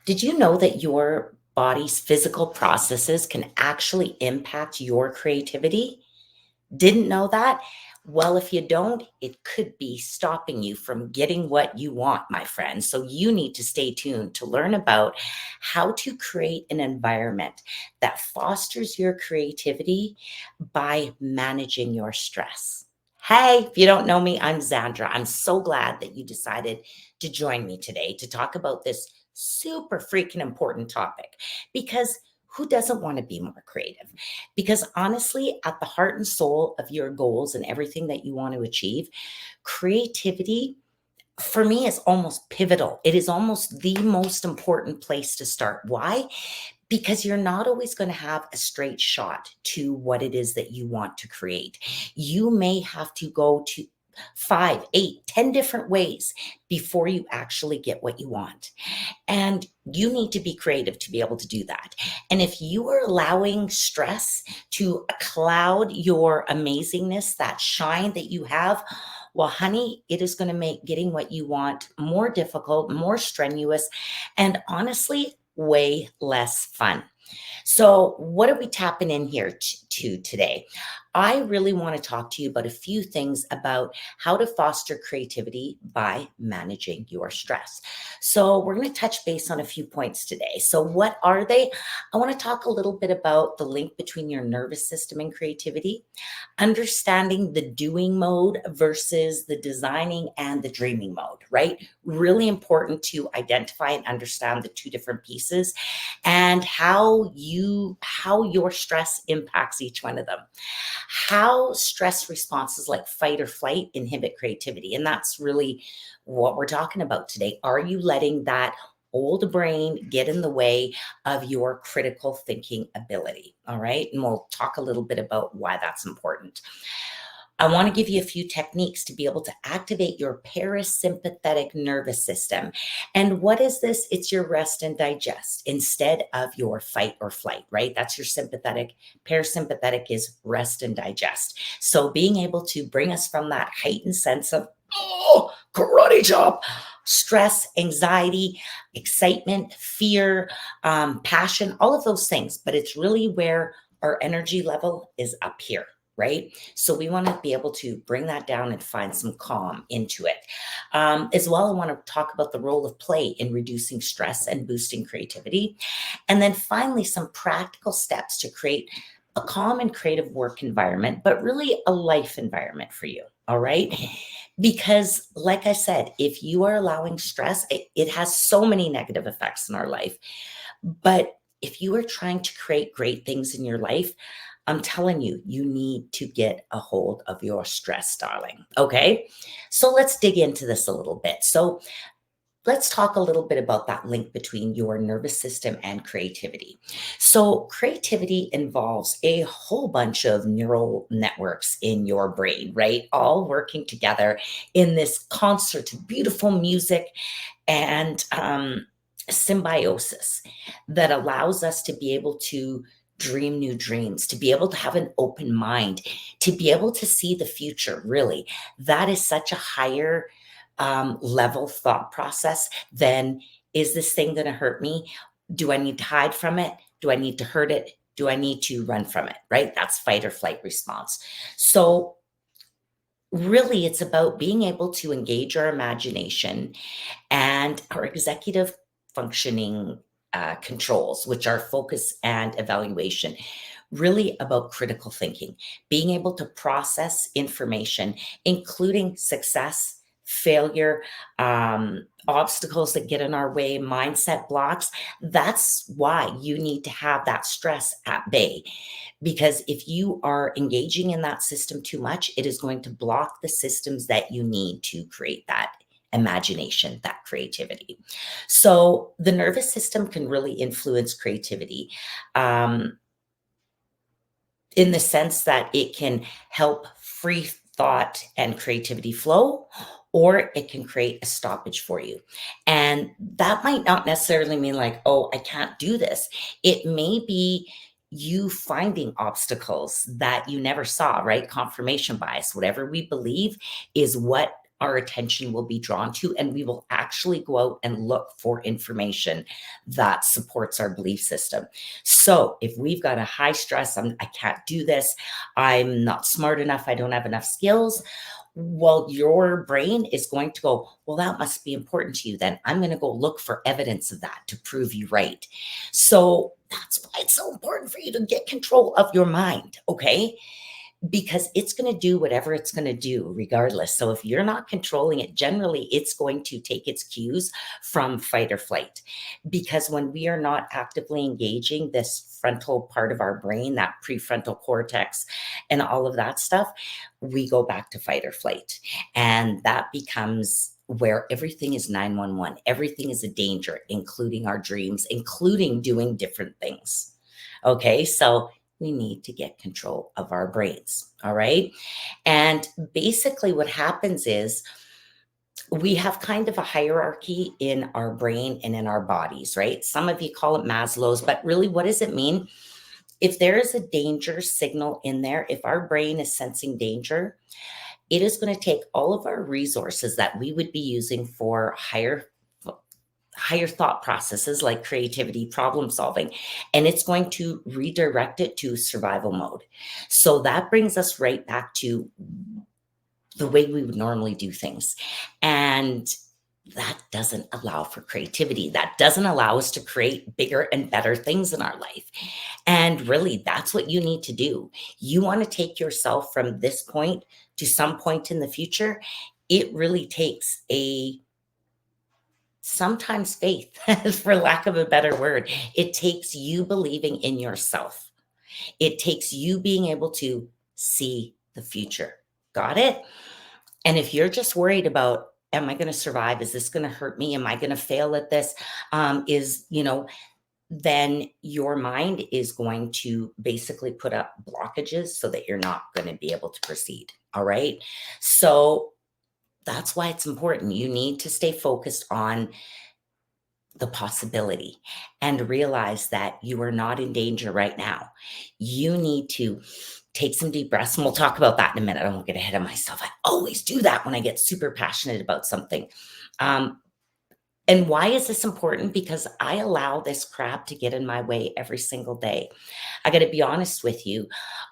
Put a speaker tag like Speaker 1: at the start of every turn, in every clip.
Speaker 1: Did you know that your body's physical processes can actually impact your creativity? Didn't know that? Well, if you don't, it could be stopping you from getting what you want, my friend. So you need to stay tuned to learn about how to create an environment that fosters your creativity by managing your stress. Hey, if you don't know me, I'm Zandra. I'm so glad that you decided to join me today to talk about this super freaking important topic because who doesn't want to be more creative? Because honestly, at the heart and soul of your goals and everything that you want to achieve, creativity for me is almost pivotal. It is almost the most important place to start. Why? Because you're not always going to have a straight shot to what it is that you want to create. You may have to go to 5, 8, 10 different ways before you actually get what you want. And you need to be creative to be able to do that. And if you are allowing stress to cloud your amazingness, that shine that you have, well, honey, it is going to make getting what you want more difficult, more strenuous, and honestly, way less fun. So, what are we tapping in here to today? I really want to talk to you about a few things about how to foster creativity by managing your stress. So, we're going to touch base on a few points today. So, what are they? I want to talk a little bit about the link between your nervous system and creativity, understanding the doing mode versus the designing and the dreaming mode, right? Really important to identify and understand the two different pieces and how your stress impacts each one of them, how stress responses like fight or flight inhibit creativity. And that's really what we're talking about today. Are you letting that old brain get in the way of your critical thinking ability? All right, and we'll talk a little bit about why that's important. I want to give you a few techniques to be able to activate your parasympathetic nervous system. And what is this? It's your rest and digest instead of your fight or flight, right? That's your sympathetic. Parasympathetic is rest and digest. So being able to bring us from that heightened sense of, oh, karate chop, stress, anxiety, excitement, fear, passion, all of those things. But it's really where our energy level is up here, right? So we want to be able to bring that down and find some calm into it. As well, I want to talk about the role of play in reducing stress and boosting creativity. And then finally, some practical steps to create a calm and creative work environment, but really a life environment for you. All right. Because, like I said, if you are allowing stress, it has so many negative effects in our life. But if you are trying to create great things in your life, I'm telling you, you need to get a hold of your stress, darling. Okay. So let's dig into this a little bit. So let's talk a little bit about that link between your nervous system and creativity. So, creativity involves a whole bunch of neural networks in your brain, right? All working together in this concert of beautiful music and symbiosis that allows us to be able to dream new dreams, to be able to have an open mind, to be able to see the future. Really, that is such a higher level thought process than, is this thing going to hurt me? Do I need to hide from it? Do I need to hurt it? Do I need to run from it? Right? That's fight or flight response. So, really, it's about being able to engage our imagination and our executive functioning controls, which are focus and evaluation, really about critical thinking, being able to process information, including success, failure, obstacles that get in our way, mindset blocks. That's why you need to have that stress at bay. Because if you are engaging in that system too much, it is going to block the systems that you need to create that imagination, that creativity. So the nervous system can really influence creativity um, in the sense that it can help free thought and creativity flow, or it can create a stoppage for you. And that might not necessarily mean like, oh, I can't do this. It may be you finding obstacles that you never saw, right? Confirmation bias, whatever we believe is what our attention will be drawn to, and we will actually go out and look for information that supports our belief system. So if we've got a high stress, I can't do this, I'm not smart enough, I don't have enough skills, well, your brain is going to go, well, that must be important to you. Then I'm going to go look for evidence of that to prove you right. So that's why it's so important for you to get control of your mind. Okay. Because it's going to do whatever it's going to do regardless. So if you're not controlling it, generally it's going to take its cues from fight or flight. Because when we are not actively engaging this frontal part of our brain, that prefrontal cortex and all of that stuff, we go back to fight or flight. And that becomes where everything is 911. Everything is a danger, including our dreams, including doing different things. Okay, so we need to get control of our brains. All right. And basically, what happens is we have kind of a hierarchy in our brain and in our bodies, right? Some of you call it Maslow's, but really, what does it mean? If there is a danger signal in there, if our brain is sensing danger, it is going to take all of our resources that we would be using for higher thought processes like creativity, problem solving, and it's going to redirect it to survival mode. So that brings us right back to the way we would normally do things. And that doesn't allow for creativity. That doesn't allow us to create bigger and better things in our life. And really, that's what you need to do. You want to take yourself from this point to some point in the future. It really takes sometimes faith, for lack of a better word. It takes you believing in yourself. It takes you being able to see the future. Got it? And if you're just worried about, am I going to survive? Is this going to hurt me? Am I going to fail at this? Then your mind is going to basically put up blockages so that you're not going to be able to proceed. All right. So that's why it's important. You need to stay focused on the possibility and realize that you are not in danger right now. You need to take some deep breaths, and we'll talk about that in a minute. I won't get ahead of myself. I always do that when I get super passionate about something. And why is this important? Because I allow this crap to get in my way every single day. I got to be honest with you.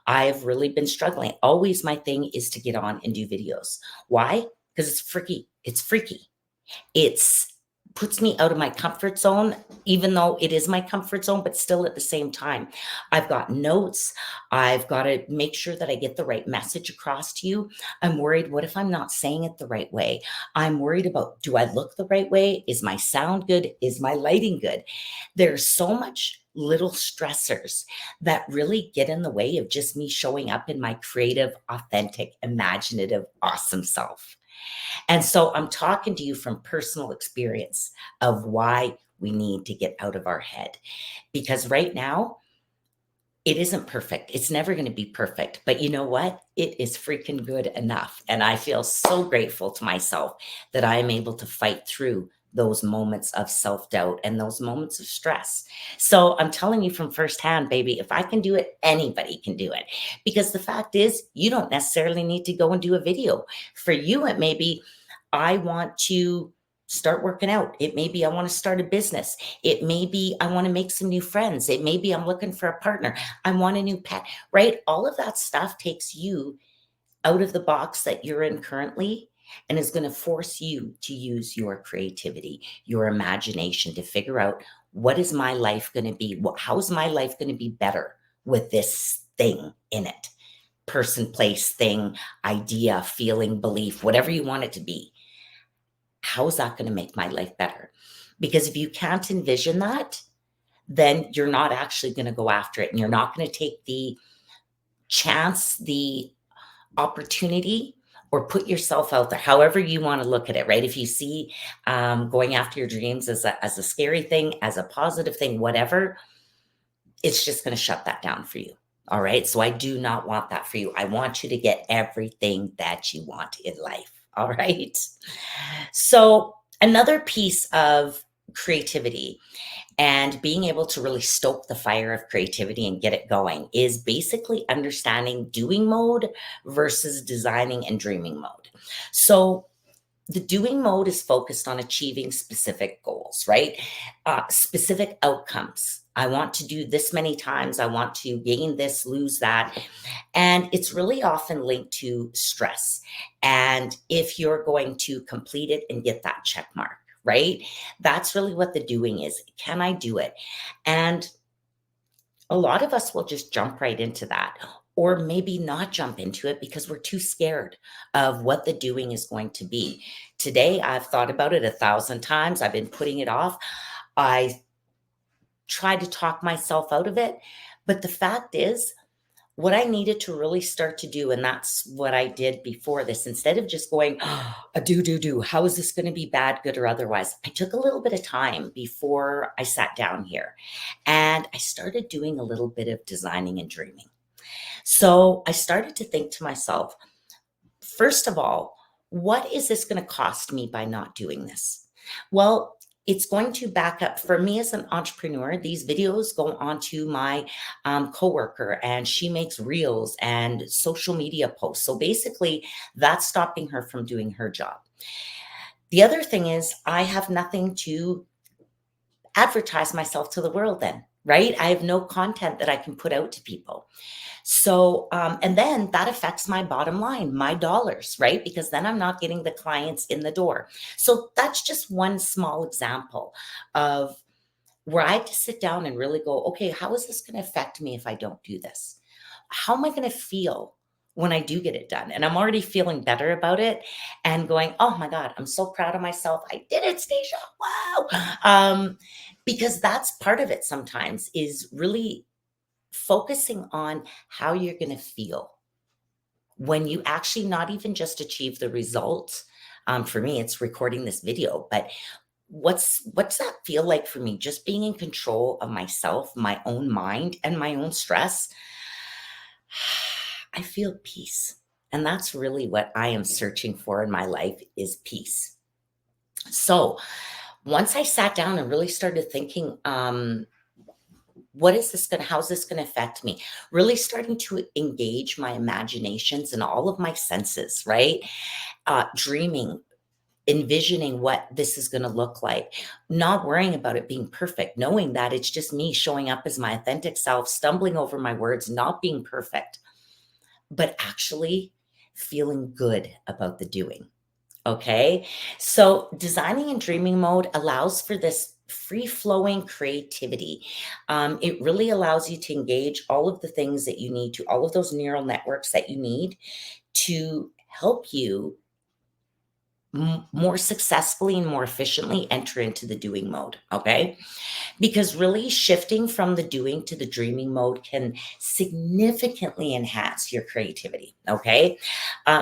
Speaker 1: I've really been struggling. Always my thing is to get on and do videos. Why? Because it's freaky. It's freaky. It's puts me out of my comfort zone, even though it is my comfort zone, but still at the same time, I've got notes. I've got to make sure that I get the right message across to you. I'm worried, what if I'm not saying it the right way? I'm worried about, do I look the right way? Is my sound good? Is my lighting good? There's so much little stressors that really get in the way of just me showing up in my creative, authentic, imaginative, awesome self. And so I'm talking to you from personal experience of why we need to get out of our head. Because right now, it isn't perfect. It's never going to be perfect. But you know what? It is freaking good enough. And I feel so grateful to myself that I am able to fight through those moments of self-doubt and those moments of stress. So I'm telling you from firsthand, baby, if I can do it, anybody can do it. Because the fact is, you don't necessarily need to go and do a video. For you, it may be, I want to start working out. It may be, I want to start a business. It may be, I want to make some new friends. It may be, I'm looking for a partner. I want a new pet, right? All of that stuff takes you out of the box that you're in currently and is going to force you to use your creativity, your imagination to figure out, what is my life going to be? How's my life going to be better with this thing in it? Person, place, thing, idea, feeling, belief, whatever you want it to be. How is that going to make my life better? Because if you can't envision that, then you're not actually going to go after it, and you're not going to take the chance, the opportunity, or put yourself out there, however you want to look at it, right? If you see going after your dreams as a scary thing, as a positive thing, whatever, it's just going to shut that down for you. All right. So I do not want that for you. I want you to get everything that you want in life. All right. So another piece of creativity and being able to really stoke the fire of creativity and get it going is basically understanding doing mode versus designing and dreaming mode. So the doing mode is focused on achieving specific goals, right? Specific outcomes. I want to do this many times. I want to gain this, lose that. And it's really often linked to stress. And if you're going to complete it and get that check mark, right? That's really what the doing is. Can I do it? And a lot of us will just jump right into that, or maybe not jump into it because we're too scared of what the doing is going to be. Today, I've thought about it 1,000 times. I've been putting it off. I tried to talk myself out of it. But the fact is, what I needed to really start to do, and that's what I did before this, instead of just going, a do. How is this going to be bad, good, or otherwise? I took a little bit of time before I sat down here and I started doing a little bit of designing and dreaming. So I started to think to myself, first of all, what is this going to cost me by not doing this? Well, it's going to back up for me as an entrepreneur. These videos go onto my coworker, and she makes reels and social media posts. So basically, that's stopping her from doing her job. The other thing is, I have nothing to advertise myself to the world then, right? I have no content that I can put out to people. So, and then that affects my bottom line, my dollars, right? Because then I'm not getting the clients in the door. So that's just one small example of where I had to sit down and really go, okay, how is this going to affect me if I don't do this? How am I going to feel when I do get it done? And I'm already feeling better about it and going, oh my God, I'm so proud of myself. I did it, Stacia. Wow. Because that's part of it sometimes, is really focusing on how you're going to feel when you actually not even just achieve the result. For me, it's recording this video, but what's that feel like for me? Just being in control of myself, my own mind, and my own stress. I feel peace. And that's really what I am searching for in my life, is peace. So once I sat down and really started thinking, how's this going to affect me? Really starting to engage my imaginations and all of my senses, right? Dreaming, envisioning what this is going to look like, not worrying about it being perfect, knowing that it's just me showing up as my authentic self, stumbling over my words, not being perfect, but actually feeling good about the doing. Okay. So designing and dreaming mode allows for this free flowing creativity. It really allows you to engage all of the things that you need to, all of those neural networks that you need to help you more successfully and more efficiently enter into the doing mode. Okay. Because really shifting from the doing to the dreaming mode can significantly enhance your creativity. Okay.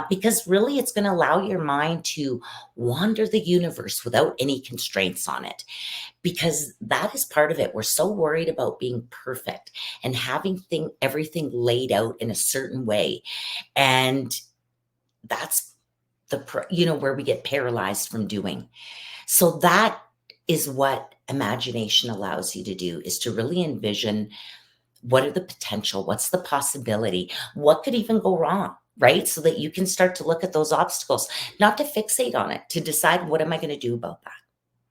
Speaker 1: Because really it's going to allow your mind to wander the universe without any constraints on it. Because that is part of it. We're so worried about being perfect and having everything laid out in a certain way. And that's where we get paralyzed from doing. So that is what imagination allows you to do, is to really envision what are the potential, what's the possibility, what could even go wrong, right? So that you can start to look at those obstacles, not to fixate on it, to decide, what am I going to do about that?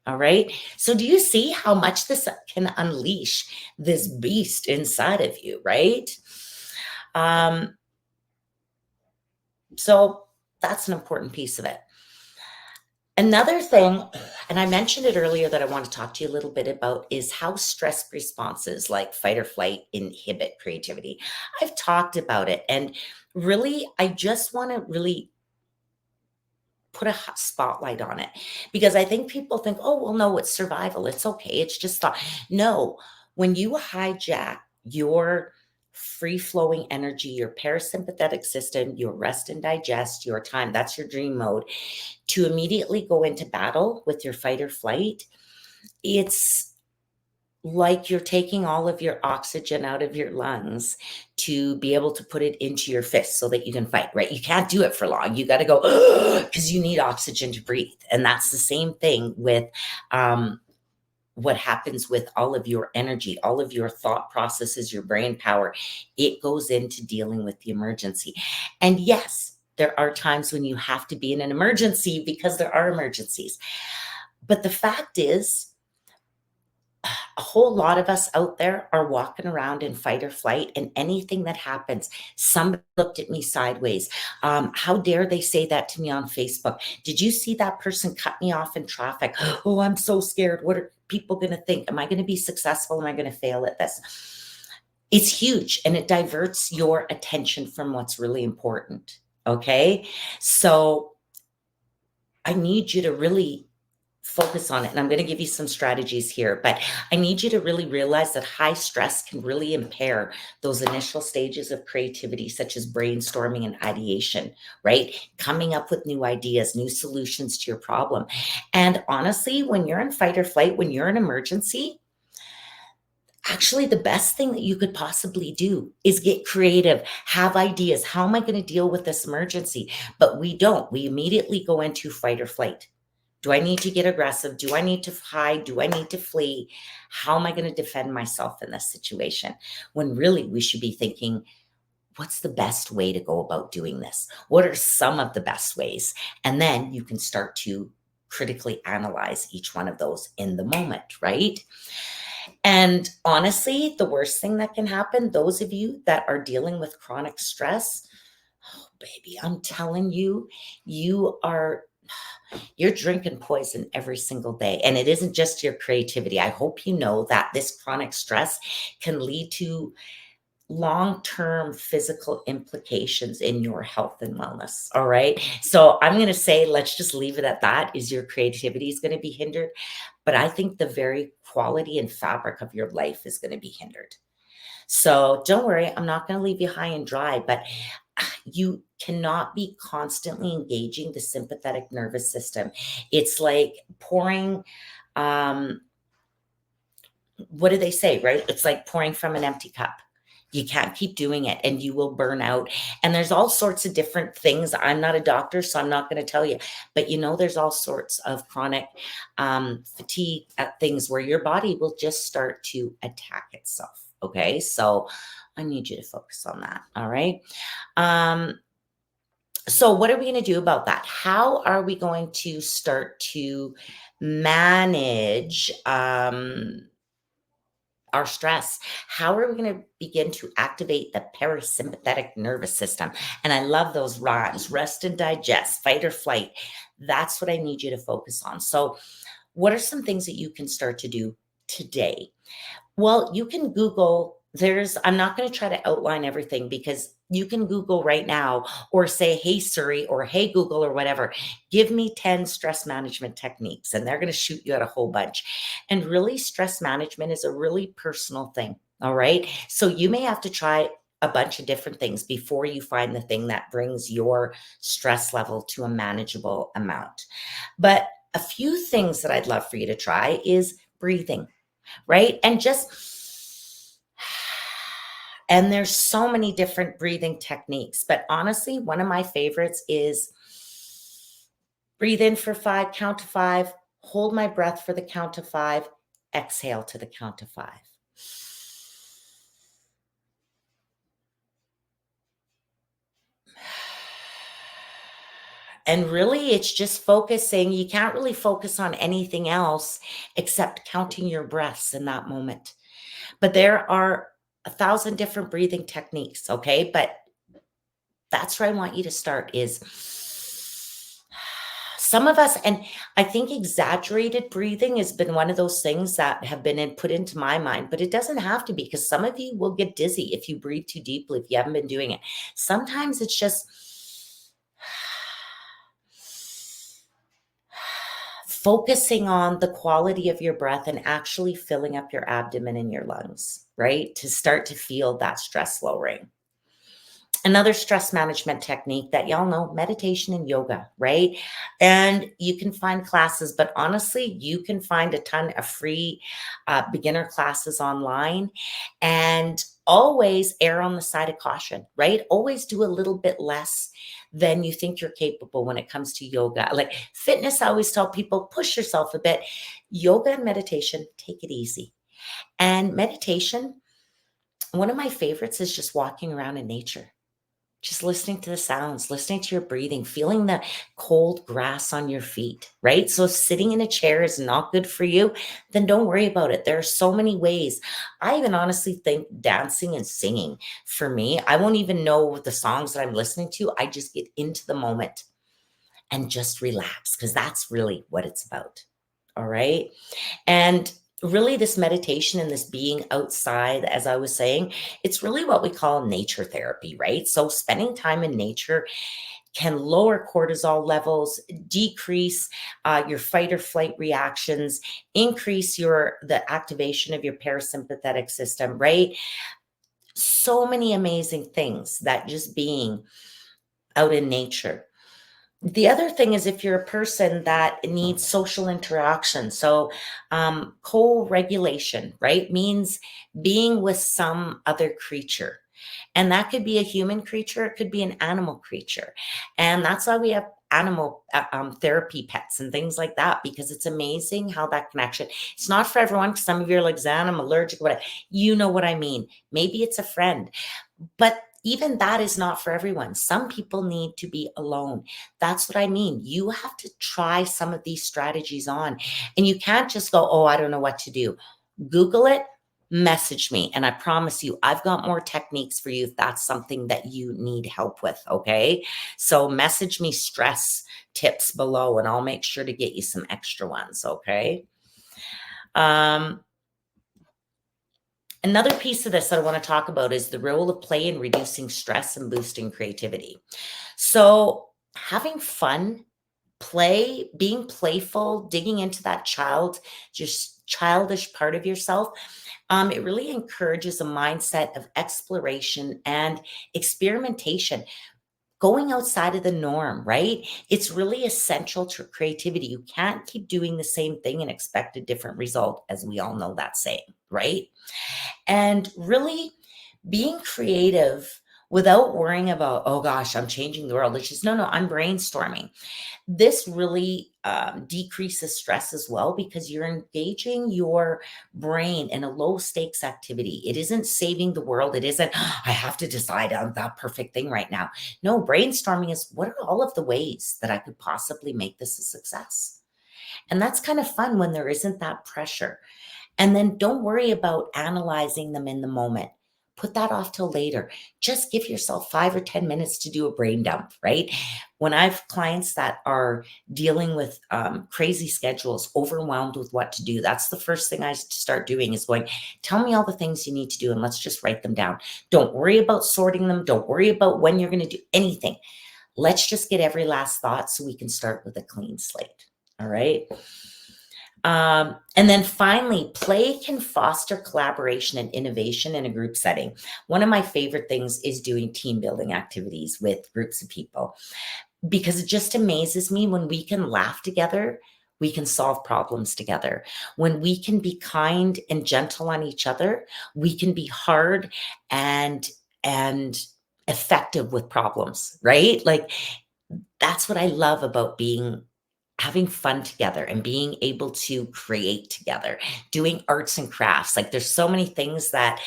Speaker 1: All right. So do you see how much this can unleash this beast inside of you, right? So that's an important piece of it. Another thing, and I mentioned it earlier that I want to talk to you a little bit about, is how stress responses like fight or flight inhibit creativity. I've talked about it, and really, I just want to really put a hot spotlight on it, because I think people think, oh, well, no, it's survival. It's okay. It's just thought. No, when you hijack your free flowing energy, your parasympathetic system, your rest and digest, your time, that's your dream mode, to immediately go into battle with your fight or flight, it's like you're taking all of your oxygen out of your lungs to be able to put it into your fist so that you can fight, right? You can't do it for long. You got to go, because you need oxygen to breathe. And that's the same thing with what happens with all of your energy, all of your thought processes, your brain power. It goes into dealing with the emergency. And yes, There are times when you have to be in an emergency because there are emergencies. But the fact is, a whole lot of us out there are walking around in fight or flight, and anything that happens, somebody looked at me sideways. How dare they say that to me on Facebook? Did you see that person cut me off in traffic? Oh, I'm so scared. What are people going to think? Am I going to be successful? Am I going to fail at this? It's huge, and it diverts your attention from what's really important. Okay. So I need you to really focus on it. And I'm going to give you some strategies here, but I need you to really realize that high stress can really impair those initial stages of creativity, such as brainstorming and ideation, right? Coming up with new ideas, new solutions to your problem. And honestly, when you're in fight or flight, when you're in emergency, actually the best thing that you could possibly do is get creative, have ideas. How am I going to deal with this emergency? But we don't. We immediately go into fight or flight. Do I need to get aggressive? Do I need to hide? Do I need to flee? How am I going to defend myself in this situation? When really we should be thinking, what's the best way to go about doing this? What are some of the best ways? And then you can start to critically analyze each one of those in the moment, right? And honestly, the worst thing that can happen, those of you that are dealing with chronic stress, oh, baby, I'm telling you, you are you're drinking poison every single day. And it isn't just your creativity. I hope you know that this chronic stress can lead to long-term physical implications in your health and wellness. All right. So I'm going to say, let's just leave it at that. Is your creativity is going to be hindered? But I think the very quality and fabric of your life is going to be hindered. So don't worry, I'm not going to leave you high and dry, but you cannot be constantly engaging the sympathetic nervous system. It's like pouring, um, what do they say, right? It's like pouring from an empty cup. You can't keep doing it and you will burn out. And there's all sorts of different things. I'm not a doctor, so I'm not going to tell you. But there's all sorts of chronic fatigue things where your body will just start to attack itself. Okay. So I need you to focus on that. All right. Um, so what are we going to do about that? How are we going to start to manage our stress? How are we going to begin to activate the parasympathetic nervous system? And I love those rhymes: rest and digest, fight or flight. That's what I need you to focus on. So what are some things that you can start to do today? Well, you can Google. I'm not going to try to outline everything, because you can Google right now, or say, hey, Siri, or hey, Google, or whatever, give me 10 stress management techniques. And they're going to shoot you out a whole bunch. And really, stress management is a really personal thing. All right. So you may have to try a bunch of different things before you find the thing that brings your stress level to a manageable amount. But a few things that I'd love for you to try is breathing, right? And there's so many different breathing techniques, but honestly, one of my favorites is breathe in for 5, count to 5, hold my breath for the count to 5, exhale to the count to 5. And really, it's just focusing. You can't really focus on anything else except counting your breaths in that moment. But there are 1,000 different breathing techniques, okay? But that's where I want you to start is some of us, and I think exaggerated breathing has been one of those things that have been put into my mind, but it doesn't have to be, because some of you will get dizzy if you breathe too deeply, if you haven't been doing it. Sometimes it's just focusing on the quality of your breath and actually filling up your abdomen and your lungs, right? To start to feel that stress lowering. Another stress management technique that y'all know, meditation and yoga, right? And you can find classes, but honestly, you can find a ton of free beginner classes online. And always err on the side of caution, right? Always do a little bit less than you think you're capable when it comes to yoga. Like fitness, I always tell people, push yourself a bit. Yoga and meditation, take it easy. And meditation, one of my favorites is just walking around in nature. Just listening to the sounds, listening to your breathing, feeling the cold grass on your feet, right? So if sitting in a chair is not good for you, then don't worry about it. There are so many ways. I even honestly think dancing and singing for me, I won't even know the songs that I'm listening to. I just get into the moment and just relax because that's really what it's about. All right. And really, this meditation and this being outside, as I was saying, it's really what we call nature therapy, right? So, spending time in nature can lower cortisol levels, decrease your fight or flight reactions, increase the activation of your parasympathetic system, right? So many amazing things that just being out in nature. The other thing is if you're a person that needs social interaction, so co-regulation, right, means being with some other creature. And that could be a human creature, it could be an animal creature. And that's why we have animal therapy pets and things like that, because it's amazing how that connection, it's not for everyone, because some of you are like, Zan, I'm allergic, whatever. You know what I mean. Maybe it's a friend. But even that is not for everyone. Some people need to be alone. That's what I mean. You have to try some of these strategies on, and you can't just go, oh, I don't know what to do. Google it, message me, and I promise you, I've got more techniques for you if that's something that you need help with. Okay. So message me stress tips below, and I'll make sure to get you some extra ones. Okay. Um, Another piece of this that I want to talk about is the role of play in reducing stress and boosting creativity. So, having fun, play, being playful, digging into that just childish part of yourself, it really encourages a mindset of exploration and experimentation, going outside of the norm, right? It's really essential to creativity. You can't keep doing the same thing and expect a different result, as we all know that saying, right? And really being creative without worrying about, oh gosh, I'm changing the world. It's just, no, no, I'm brainstorming. This really decreases stress as well, because you're engaging your brain in a low stakes activity. It isn't saving the world. It isn't, I have to decide on that perfect thing right now. No, brainstorming is, what are all of the ways that I could possibly make this a success? And that's kind of fun when there isn't that pressure. And then don't worry about analyzing them in the moment. Put that off till later. Just give yourself 5 or 10 minutes to do a brain dump, right? When I have clients that are dealing with crazy schedules, overwhelmed with what to do, that's the first thing I start doing is going, tell me all the things you need to do and let's just write them down. Don't worry about sorting them. Don't worry about when you're going to do anything. Let's just get every last thought so we can start with a clean slate. All right. And then finally, play can foster collaboration and innovation in a group setting. One of my favorite things is doing team building activities with groups of people, because it just amazes me when we can laugh together, we can solve problems together. When we can be kind and gentle on each other, we can be hard and and effective with problems, right? Like that's what I love about being having fun together and being able to create together, doing arts and crafts. Like there's so many things that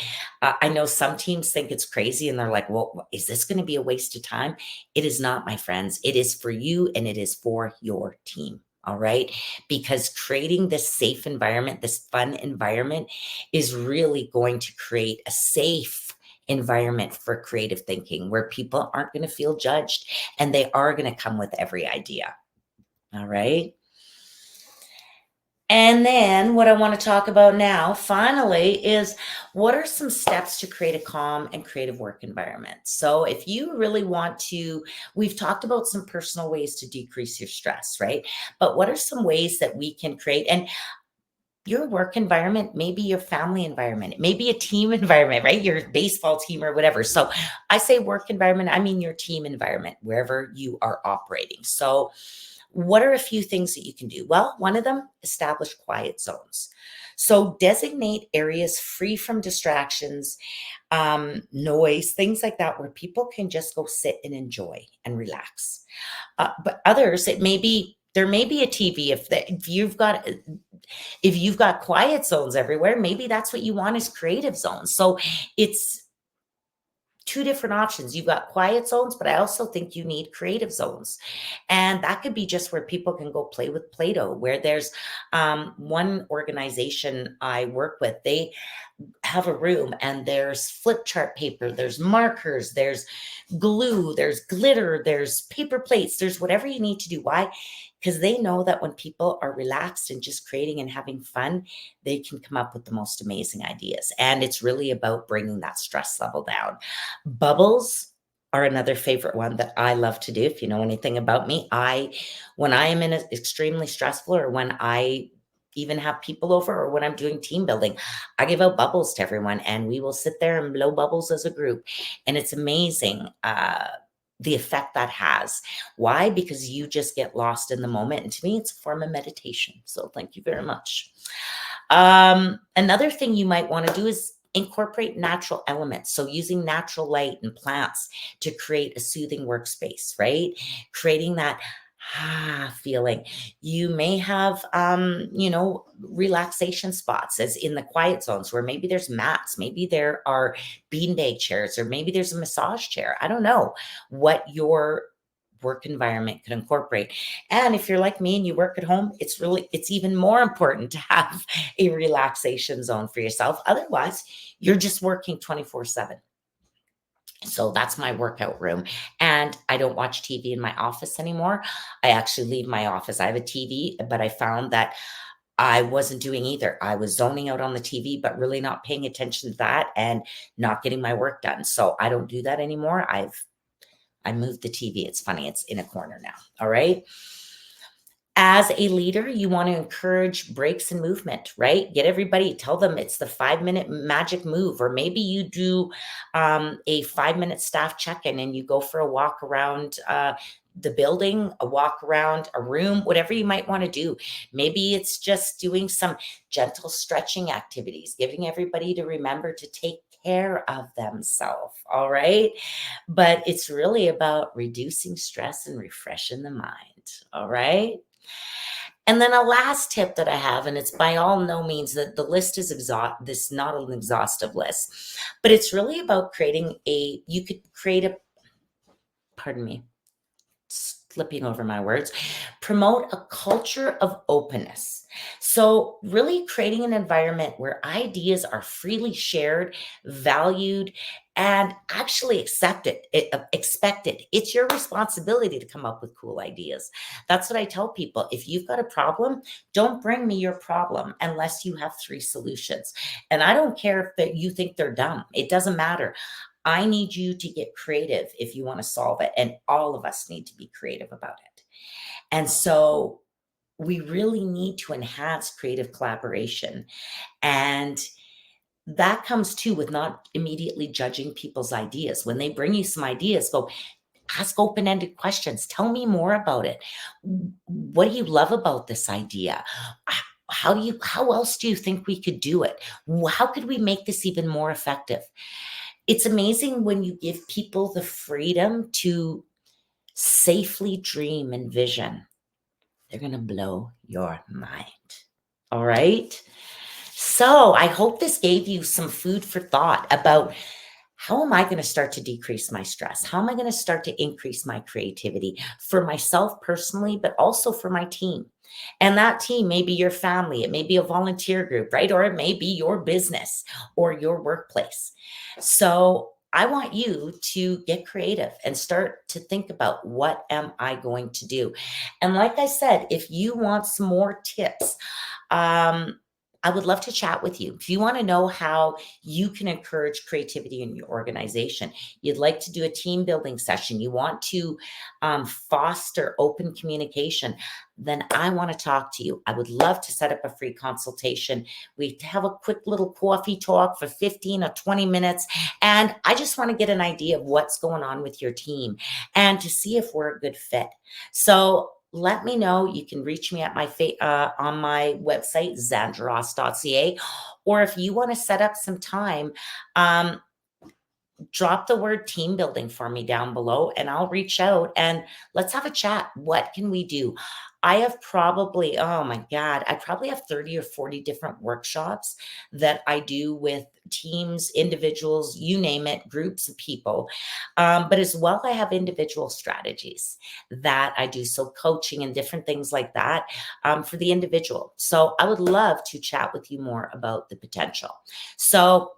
Speaker 1: I know some teams think it's crazy and they're like, well, is this going to be a waste of time? It is not, my friends. It is for you and it is for your team. All right. Because creating this safe environment, this fun environment is really going to create a safe environment for creative thinking where people aren't going to feel judged and they are going to come with every idea. All right. And then what I want to talk about now, finally, is what are some steps to create a calm and creative work environment? So, if you really want to, we've talked about some personal ways to decrease your stress, right? But what are some ways that we can create? And your work environment, maybe your family environment, maybe a team environment, right? Your baseball team or whatever. So, I say work environment, I mean your team environment, wherever you are operating. So, what are a few things that you can do? Well, one of them, establish quiet zones. So designate areas free from distractions, noise, things like that, where people can just go sit and enjoy and relax. But others, it may be there may be a TV if you've got quiet zones everywhere. Maybe that's what you want is creative zones. So it's two different options. You've got quiet zones, but I also think you need creative zones. And that could be just where people can go play with Play-Doh, where there's one organization I work with, they have a room and there's flip chart paper, there's markers, there's glue, there's glitter, there's paper plates, there's whatever you need to do. Why? Because they know that when people are relaxed and just creating and having fun, they can come up with the most amazing ideas. And it's really about bringing that stress level down. Bubbles are another favorite one that I love to do. If you know anything about me, when I am in an extremely stressful, or when I even have people over, or when I'm doing team building, I give out bubbles to everyone and we will sit there and blow bubbles as a group. And it's amazing the effect that has. Why? Because you just get lost in the moment. And to me, it's a form of meditation. So thank you very much. Another thing you might want to do is incorporate natural elements. So using natural light and plants to create a soothing workspace, right? Creating that feeling. You may have, relaxation spots as in the quiet zones where maybe there's mats, maybe there are beanbag chairs, or maybe there's a massage chair. I don't know what your work environment could incorporate. And if you're like me and you work at home, it's even more important to have a relaxation zone for yourself. Otherwise, you're just working 24/7. So that's my workout room. And I don't watch TV in my office anymore. I actually leave my office. I have a TV, but I found that I wasn't doing either. I was zoning out on the TV, but really not paying attention to that and not getting my work done. So I don't do that anymore. I moved the TV. It's funny. It's in a corner now. All right. As a leader, you want to encourage breaks and movement, right? Get everybody, tell them it's the 5-minute magic move, or maybe you do a 5-minute staff check-in and you go for a walk around the building, a walk around a room, whatever you might want to do. Maybe it's just doing some gentle stretching activities, giving everybody to remember to take care of themselves. All right. But it's really about reducing stress and refreshing the mind. All right. And then a last tip that I have, and it's by all no means that the list is this not an exhaustive list, but it's really about you could create a, pardon me, slipping over my words, promote a culture of openness. So, really creating an environment where ideas are freely shared, valued, and actually expected. It's your responsibility to come up with cool ideas. That's what I tell people. If you've got a problem, don't bring me your problem unless you have 3 solutions. And I don't care if that you think they're dumb. It doesn't matter. I need you to get creative if you want to solve it. And all of us need to be creative about it. And so we really need to enhance creative collaboration. And that comes too with not immediately judging people's ideas. When they bring you some ideas, go ask open-ended questions. Tell me more about it. What do you love about this idea? How else do you think we could do it? How could we make this even more effective? It's amazing when you give people the freedom to safely dream and vision. They're going to blow your mind. All right. So I hope this gave you some food for thought about how am I going to start to decrease my stress? How am I going to start to increase my creativity for myself personally, but also for my team? And that team may be your family, it may be a volunteer group, right? Or it may be your business or your workplace. So I want you to get creative and start to think about what am I going to do? And like I said, if you want some more tips, I would love to chat with you. If you want to know how you can encourage creativity in your organization, you'd like to do a team building session, you want to foster open communication, then I want to talk to you. I would love to set up a free consultation. We have a quick little coffee talk for 15 or 20 minutes. And I just want to get an idea of what's going on with your team and to see if we're a good fit. So let me know. You can reach me at my on my website, zandaross.ca, or if you want to set up some time, drop the word team building for me down below and I'll reach out and let's have a chat. What can we do? I have probably, oh my God, I probably have 30 or 40 different workshops that I do with teams, individuals, you name it, groups of people. But as well, I have individual strategies that I do. So coaching and different things like that for the individual. So I would love to chat with you more about the potential. So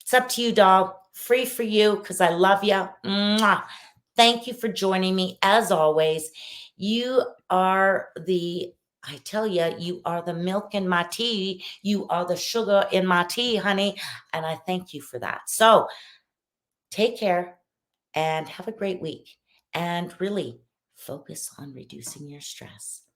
Speaker 1: it's up to you, doll. Free for you because I love you. Mwah. Thank you for joining me. As always, you are I tell you, you are the milk in my tea. You are the sugar in my tea, honey. And I thank you for that. So take care and have a great week. And really focus on reducing your stress.